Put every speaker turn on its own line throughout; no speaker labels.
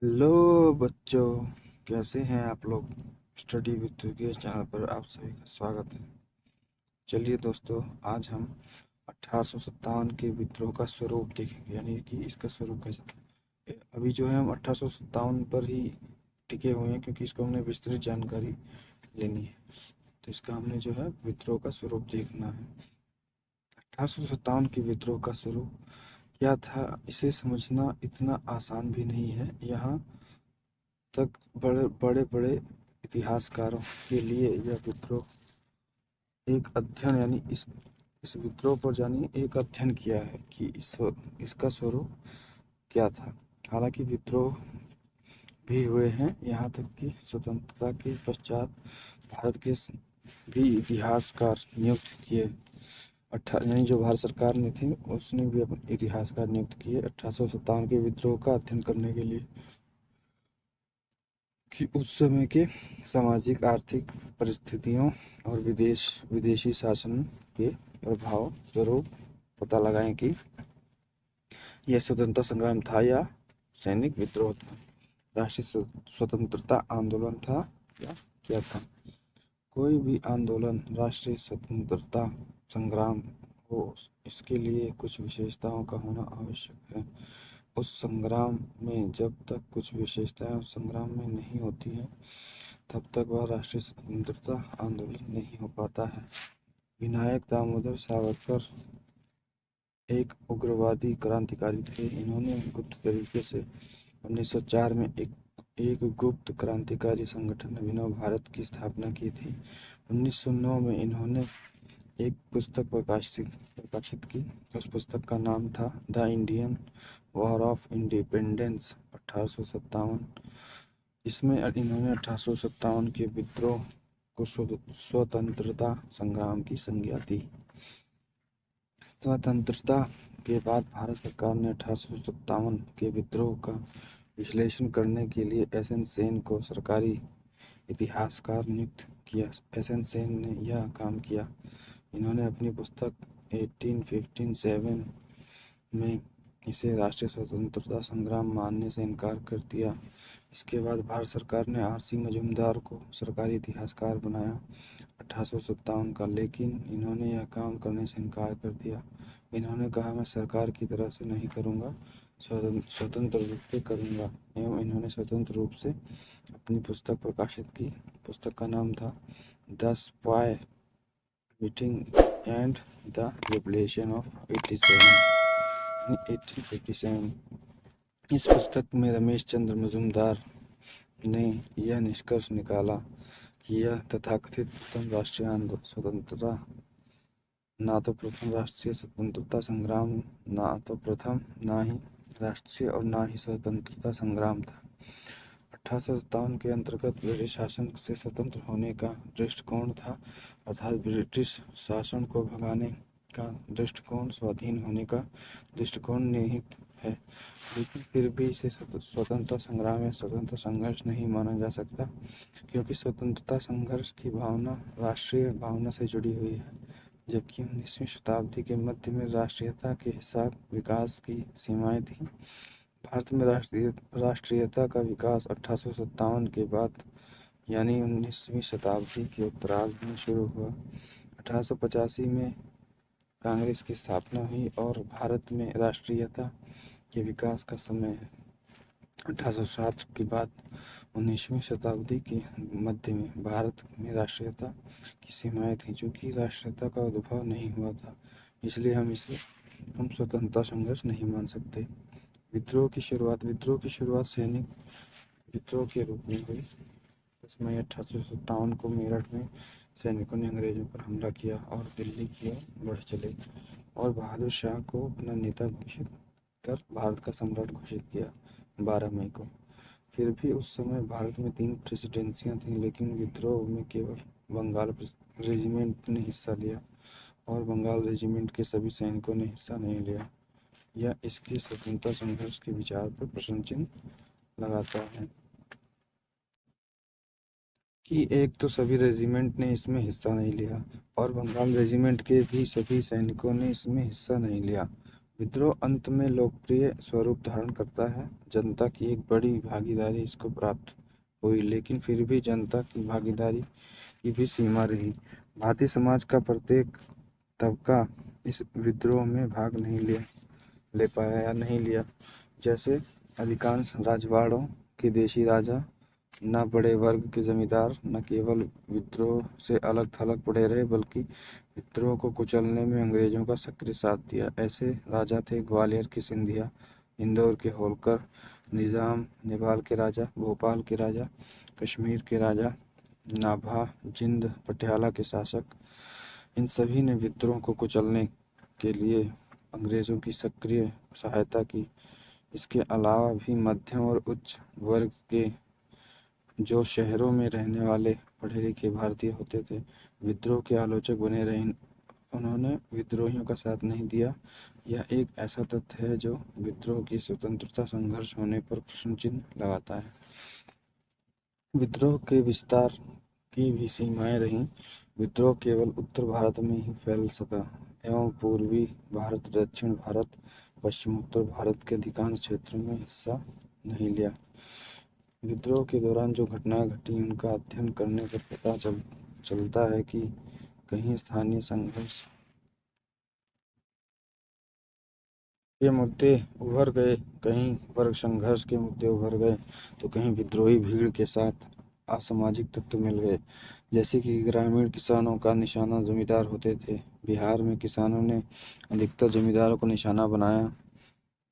Hello बच्चों, कैसे हैं आप लोग। स्टडी विद योगेश चैनल पर आप सभी का स्वागत है। चलिए दोस्तों, आज हम 1857 के विद्रोह का स्वरूप देखेंगे, यानी कि इसका स्वरूप कैसा था। अभी जो है हम 1857 पर ही टिके हुए हैं, क्योंकि इसको हमने विस्तृत जानकारी लेनी है। तो इसका हमने जो है विद्रोह का स्वरूप देखना है। 1857 के विद्रोह का स्वरूप क्या था, इसे समझना इतना आसान भी नहीं है। यहाँ तक बड़े बड़े बड़े इतिहासकारों के लिए यह विद्रोह एक अध्ययन, यानी इस विद्रोह पर जानी एक अध्ययन किया है कि इसका स्वरूप क्या था। हालांकि विद्रोह भी हुए हैं, यहाँ तक कि स्वतंत्रता के पश्चात भारत के भी इतिहासकार नियुक्त किए। यानी जो भारत सरकार ने थी उसने भी अपने इतिहासकार नियुक्त किए 1857 के विद्रोह का अध्ययन करने के लिए, कि उस समय के सामाजिक आर्थिक परिस्थितियों और विदेशी शासन के प्रभाव स्वरूप पता लगाएं कि यह स्वतंत्रता संग्राम था या सैनिक विद्रोह था, राष्ट्रीय स्वतंत्रता आंदोलन था या क्या था। कोई भी आंदोलन राष्ट्रीय स्वतंत्रता संग्राम हो, इसके लिए कुछ विशेषताओं का होना आवश्यक है। उस संग्राम में जब तक कुछ विशेषताएं उस संग्राम में नहीं होती हैं, तब तक वह राष्ट्रीय स्वतंत्रता आंदोलन नहीं हो पाता है। विनायक दामोदर सावरकर एक उग्रवादी क्रांतिकारी थे। इन्होंने गुप्त तरीके से 1904 में एक गुप्त क्रांतिकारी संगठन नव भारत की स्थापना की थी। 1909 में इन्होंने एक पुस्तक प्रकाशित की। उस पुस्तक का नाम था the Indian war of independence 1857। इसमें इन्होंने 1857 के विद्रोह को स्वतंत्रता संग्राम की संज्ञा दी। स्वतंत्रता के बाद भारत सरकार ने 1857 के विद्रोह का विश्लेषण करने के लिए एस एन सेन को सरकारी इतिहासकार नियुक्त किया। एस एन सेन ने यह काम किया। इन्होंने अपनी पुस्तक 1857 में इसे राष्ट्रीय स्वतंत्रता संग्राम मानने से इनकार कर दिया। इसके बाद भारत सरकार ने आर.सी. मजूमदार को सरकारी इतिहासकार बनाया 1857 का, लेकिन इन्होंने यह काम करने से इनकार कर दिया। इन्होंने कहा, मैं सरकार की तरह से नहीं करूँगा, स्वतंत्र रूप से करूँगा, एवं इन्होंने स्वतंत्र रूप से अपनी पुस्तक प्रकाशित की। पुस्तक का नाम था the spy meeting and the revolution of 1857। इस पुस्तक में रमेश चंद्र मजूमदार ने यह निष्कर्ष निकाला कि यह तथाकथित प्रथम राष्ट्रीय स्वतंत्रता ना तो प्रथम राष्ट्रीय स्वतंत्रता संग्राम, ना ही राष्ट्रीय और ना ही स्वतंत्रता संग्राम था। 1857 के अंतर्गत ब्रिटिश शासन से स्वतंत्र होने का दृष्टिकोण था, अर्थात ब्रिटिश शासन को भगाने का दृष्टिकोण, स्वाधीन होने का दृष्टिकोण निहित है। लेकिन फिर भी इसे स्वतंत्रता संग्राम या स्वतंत्र संघर्ष नहीं माना जा सकता, क्योंकि स्वतंत्रता संघर्ष की भावना राष्ट्रीय भावना से जुड़ी हुई है, जबकि 19वीं शताब्दी के मध्य में राष्ट्रीयता के हिसाब विकास की सीमाएं थीं। भारत में राष्ट्रीयता का विकास 1857 के बाद, यानी 19वीं शताब्दी के उत्तरार्ध में शुरू हुआ। 1885 में कांग्रेस की स्थापना हुई और भारत में राष्ट्रीयता के विकास का समय है। 1860 के बाद 19वीं शताब्दी के मध्य में भारत में राष्ट्रीयता की सीमाएं थीं, चूँकि राष्ट्रीयता का उद्भव नहीं हुआ था, इसलिए हम स्वतंत्रता संघर्ष नहीं मान सकते। विद्रोह की शुरुआत सैनिक विद्रोह के रूप में हुई। 10 मई 1857 को मेरठ में सैनिकों ने अंग्रेजों पर हमला किया और दिल्ली की ओर बढ़ चले और बहादुर शाह को अपना नेता घोषित कर भारत का सम्राट घोषित किया 12 मई को। फिर भी उस समय भारत में 3 प्रेसिडेंसियां थीं, लेकिन विद्रोह में केवल बंगाल रेजिमेंट ने हिस्सा लिया और बंगाल रेजिमेंट के सभी सैनिकों ने हिस्सा नहीं लिया। यह इसके स्वतंत्रता संघर्ष के विचार पर प्रश्न चिन्ह लगाता है कि एक तो सभी रेजिमेंट ने इसमें हिस्सा नहीं लिया और बंगाल रेजिमेंट के भी सभी सैनिकों ने इसमें हिस्सा नहीं लिया। विद्रोह अंत में लोकप्रिय स्वरूप धारण करता है। जनता की एक बड़ी भागीदारी इसको प्राप्त हुई, लेकिन फिर भी जनता की भागीदारी की भी सीमा रही। भारतीय समाज का प्रत्येक तबका इस विद्रोह में भाग नहीं ले पाया या नहीं लिया। जैसे अधिकांश राजवाड़ों के देशी राजा, न बड़े वर्ग के जमींदार न केवल विद्रोह से अलग थलग पड़े रहे, बल्कि विद्रोह को कुचलने में अंग्रेजों का सक्रिय साथ दिया। ऐसे राजा थे ग्वालियर के सिंधिया, इंदौर के होलकर, निजाम नेपाल के राजा, भोपाल के राजा, कश्मीर के राजा, नाभा, जिंद, पटियाला के शासक। इन सभी ने विद्रोह को कुचलने के लिए अंग्रेजों की सक्रिय सहायता की। इसके अलावा भी मध्यम और उच्च वर्ग के जो शहरों में रहने वाले पढ़े लिखे भारतीय होते थे, विद्रोह के आलोचक बने रहे। उन्होंने विद्रोहियों का साथ नहीं दिया। यह एक ऐसा तथ्य है जो विद्रोह की स्वतंत्रता संघर्ष होने पर प्रश्न चिन्ह लगाता है। विद्रोह के विस्तार की भी सीमाएं रहीं। विद्रोह केवल उत्तर भारत में ही फैल सका एवं पूर्वी भारत, दक्षिण भारत, पश्चिमोत्तर भारत के अधिकांश क्षेत्रों में हिस्सा नहीं लिया। विद्रोह के दौरान जो घटनाएं घटी, उनका अध्ययन करने पर पता चलता है कि कहीं स्थानीय संघर्ष के मुद्दे उभर गए, कहीं वर्ग संघर्ष के मुद्दे उभर गए, तो कहीं विद्रोही भीड़ के साथ असामाजिक तत्व मिल गए। जैसे कि ग्रामीण किसानों का निशाना जमींदार होते थे। बिहार में किसानों ने अधिकतर जमींदारों को निशाना बनाया,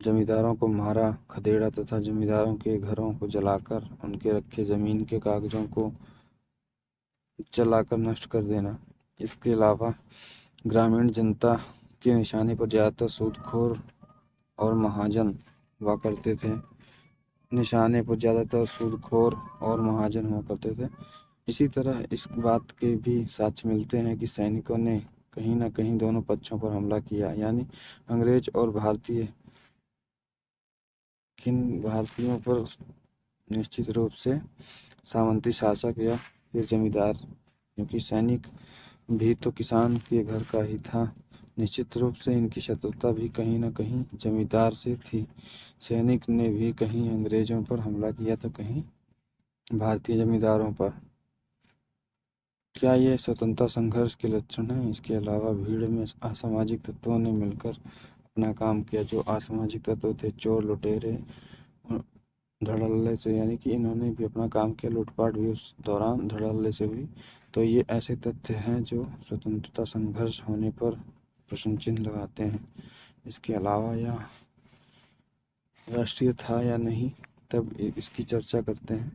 जमींदारों को मारा, खदेड़ा तथा जमींदारों के घरों को जलाकर उनके रखे जमीन के कागजों को जलाकर नष्ट कर देना। इसके अलावा ग्रामीण जनता के निशाने पर ज़्यादातर सूदखोर और महाजन हुआ करते थे। निशाने पर ज़्यादातर सूदखोर और महाजन हुआ करते थे। इसी तरह इस बात के भी साक्ष्य मिलते हैं कि सैनिकों ने कहीं न कहीं दोनों पक्षों पर हमला किया, यानी अंग्रेज और भारतीय। किन भारतीयों पर? निश्चित रूप से सामंती शासक या फिर जमींदार, क्योंकि सैनिक भी तो किसान के घर का ही था। निश्चित रूप से इनकी शत्रुता भी कहीं न कहीं जमींदार से थी। सैनिक ने भी कहीं अंग्रेजों पर हमला किया तो कहीं भारतीय जमींदारों पर। क्या ये स्वतंत्रता संघर्ष के लक्षण हैं? इसके अलावा भीड़ में असामाजिक तत्वों ने मिलकर अपना काम किया। जो असामाजिक तत्व थे, चोर, लुटेरे, धड़ल्ले से, यानी कि इन्होंने भी अपना काम किया। लूटपाट भी उस दौरान धड़ल्ले से हुई। तो ये ऐसे तथ्य हैं जो स्वतंत्रता संघर्ष होने पर प्रश्न चिन्ह लगाते हैं। इसके अलावा यह राष्ट्रीय था या नहीं, तब इसकी चर्चा करते हैं।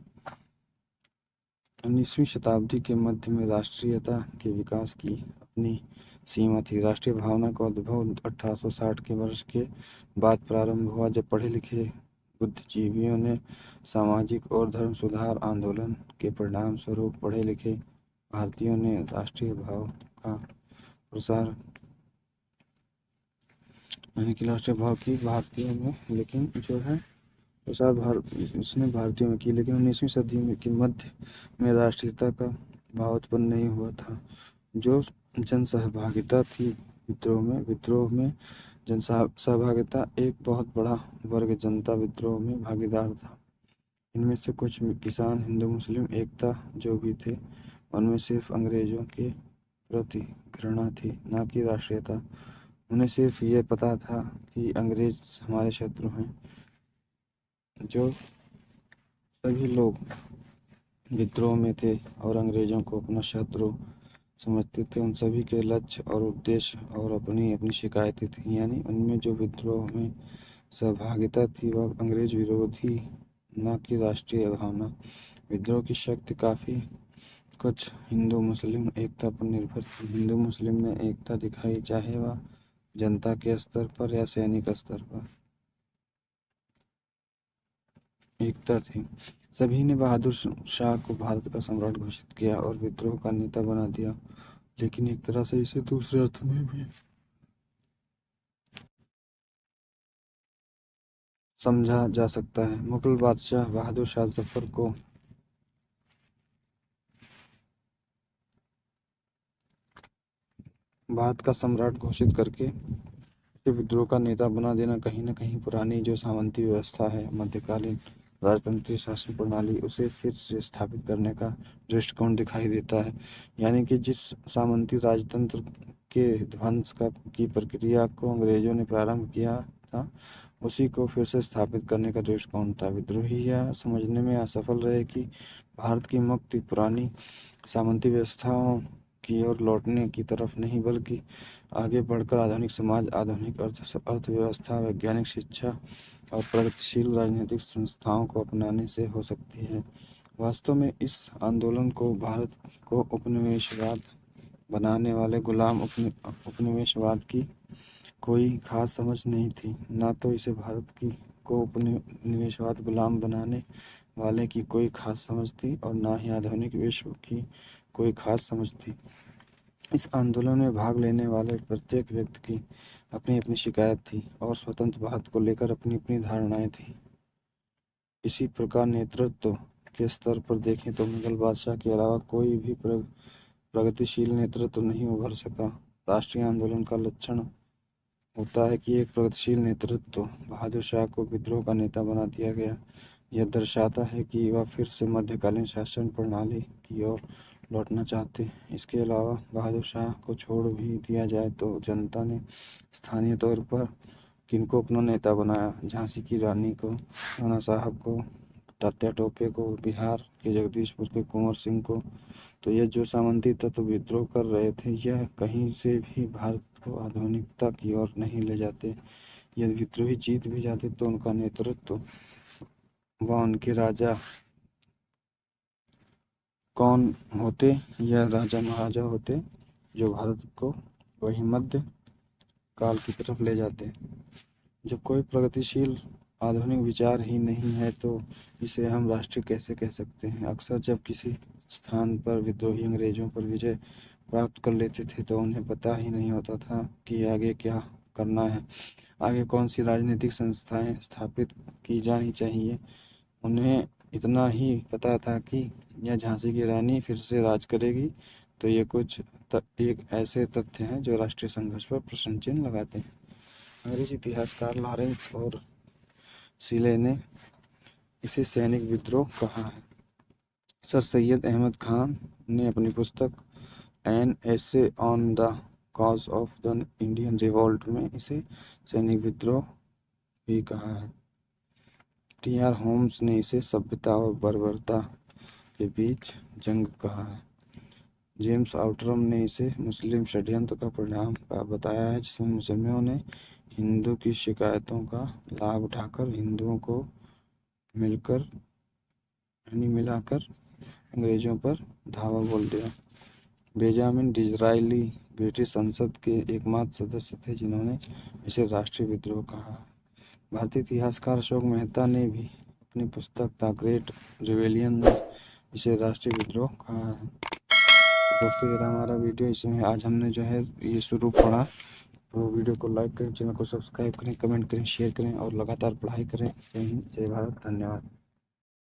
19वीं शताब्दी के मध्य में राष्ट्रीयता के विकास की अपनी सीमा थी। राष्ट्रीय भावना का उद्भव 1860 के वर्ष के बाद प्रारंभ हुआ, जब पढ़े लिखे बुद्धिजीवियों ने सामाजिक और धर्म सुधार आंदोलन के परिणाम स्वरूप पढ़े लिखे भारतीयों ने राष्ट्रीय भाव का प्रसार, यानी कि राष्ट्रीय भाव की भारतीयों में, लेकिन जो है प्रसार इसने भारतीयों में की। लेकिन 19वीं सदी में के मध्य में राष्ट्रीयता का भाव उत्पन्न नहीं हुआ था। जो जन सहभागिता थी विद्रोह में जन सहभागिता, एक बहुत बड़ा वर्ग जनता विद्रोह में भागीदार था। इनमें से कुछ किसान, हिंदू मुस्लिम एकता जो भी थे, उनमें सिर्फ अंग्रेजों के प्रति घृणा थी, न कि राष्ट्रीयता। उन्हें सिर्फ ये पता था कि अंग्रेज हमारे शत्रु हैं। जो सभी लोग विद्रोह में थे और अंग्रेजों को अपना शत्रु समझते थे, उन सभी के लक्ष्य और उद्देश्य और अपनी अपनी शिकायतें थी। यानी उनमें जो विद्रोह में सहभागिता थी वह अंग्रेज विरोधी, न कि राष्ट्रीय भावना। विद्रोह की शक्ति काफ़ी कुछ हिंदू मुस्लिम एकता पर निर्भर थी। हिंदू मुस्लिम ने एकता दिखाई, चाहे वह जनता के स्तर पर या सैनिक स्तर पर एकता थी। सभी ने बहादुर शाह को भारत का सम्राट घोषित किया और विद्रोह का नेता बना दिया, लेकिन एक तरह से इसे दूसरे अर्थ में भी समझा जा सकता है। मुगल बादशाह बहादुर शाह जफर को भारत का सम्राट घोषित करके के विद्रोह का नेता बना देना कहीं न कहीं पुरानी जो सामंती व्यवस्था है, मध्यकालीन राजतंत्रीय शासन प्रणाली, उसे फिर से स्थापित करने का दृष्टिकोण दिखाई देता है। यानी कि जिस सामंती राजतंत्र के ध्वंस की प्रक्रिया को अंग्रेजों ने प्रारंभ किया था, उसी को फिर से स्थापित करने का दृष्टिकोण था। विद्रोही यह समझने में असफल रहे कि भारत की मुक्ति पुरानी सामंती व्यवस्थाओं की ओर लौटने की तरफ नहीं, बल्कि आगे बढ़कर आधुनिक समाज, आधुनिक अर्थव्यवस्था, वैज्ञानिक शिक्षा और प्रगतिशील राजनीतिक संस्थाओं को अपनाने से हो सकती है। वास्तव में इस आंदोलन को भारत को उपनिवेशवाद बनाने वाले गुलाम उपनिवेशवाद की कोई खास समझ नहीं थी। ना तो इसे भारत की को उपनिवेशवाद गुलाम बनाने वाले की कोई खास समझ थी और ना ही आधुनिक विश्व की कोई खास समझ थी। इस आंदोलन में भाग लेने वाले प्रत्येक व्यक्ति की अपनी अपनी शिकायत थी और स्वतंत्र भारत को लेकर अपनी अपनी धारणाएं थी। इसी प्रकार नेतृत्व के स्तर पर देखें तो मुगल बादशाह के अलावा कोई भी प्रगतिशील नेतृत्व नहीं उभर सका। राष्ट्रीय आंदोलन का लक्षण होता है कि एक प्रगतिशील नेतृत्व, बहादुर शाह को विद्रोह का नेता बना दिया गया। यह दर्शाता है कि वह फिर से मध्यकालीन शासन प्रणाली की ओर लौटना चाहते। इसके अलावा बहादुर शाह को छोड़ भी दिया जाए तो जनता ने स्थानीय तौर पर किनको अपना नेता बनाया? झांसी की रानी को, नाना साहब को, तात्या टोपे को, बिहार के जगदीशपुर के कुंवर सिंह को। तो ये जो सामंती तत्व विद्रोह कर रहे थे, यह कहीं से भी भारत को आधुनिकता की ओर नहीं ले जाते। यदि विद्रोही जीत भी जाते तो उनका नेतृत्व व उनके राजा कौन होते? यह राजा महाराजा होते जो भारत को वही मध्य काल की तरफ ले जाते। जब कोई प्रगतिशील आधुनिक विचार ही नहीं है तो इसे हम राष्ट्रीय कैसे कह सकते हैं? अक्सर जब किसी स्थान पर विद्रोही अंग्रेजों पर विजय प्राप्त कर लेते थे तो उन्हें पता ही नहीं होता था कि आगे क्या करना है, आगे कौन सी राजनीतिक संस्थाएं स्थापित की जानी चाहिए। उन्हें इतना ही पता था कि यह झांसी की रानी फिर से राज करेगी। तो ये कुछ एक ऐसे तथ्य हैं जो राष्ट्रीय संघर्ष पर प्रश्न चिन्ह लगाते हैं। अंग्रेजी इतिहासकार लॉरेंस और सीले ने इसे सैनिक विद्रोह कहा है। सर सैयद अहमद खान ने अपनी पुस्तक an essay on the cause of the Indian revolt में इसे सैनिक विद्रोह भी कहा है। टी.आर. होम्स ने इसे सभ्यता और बर्बरता के बीच जंग कहा है। जेम्स आउटरम ने इसे मुस्लिम षड्यंत्र का परिणाम बताया है, जिसमें मुसलमानों ने हिंदू की शिकायतों का लाभ उठाकर हिंदुओं को मिलाकर अंग्रेजों पर धावा बोल दिया। बेंजामिन डिज़रायली ब्रिटिश संसद के एकमात्र सदस्य थे जिन्होंने इसे राष्ट्रीय विद्रोह कहा। भारतीय इतिहासकार अशोक मेहता ने भी अपनी पुस्तक द ग्रेट रिबेलियन में इसे राष्ट्रीय विद्रोह कहा है। दोस्तों, ये रहा हमारा वीडियो। इसमें आज हमने जो है ये शुरू पढ़ा। तो वीडियो को लाइक करें, चैनल को सब्सक्राइब करें, कमेंट करें, शेयर करें और लगातार पढ़ाई करें। जय हिंद, जय भारत, धन्यवाद।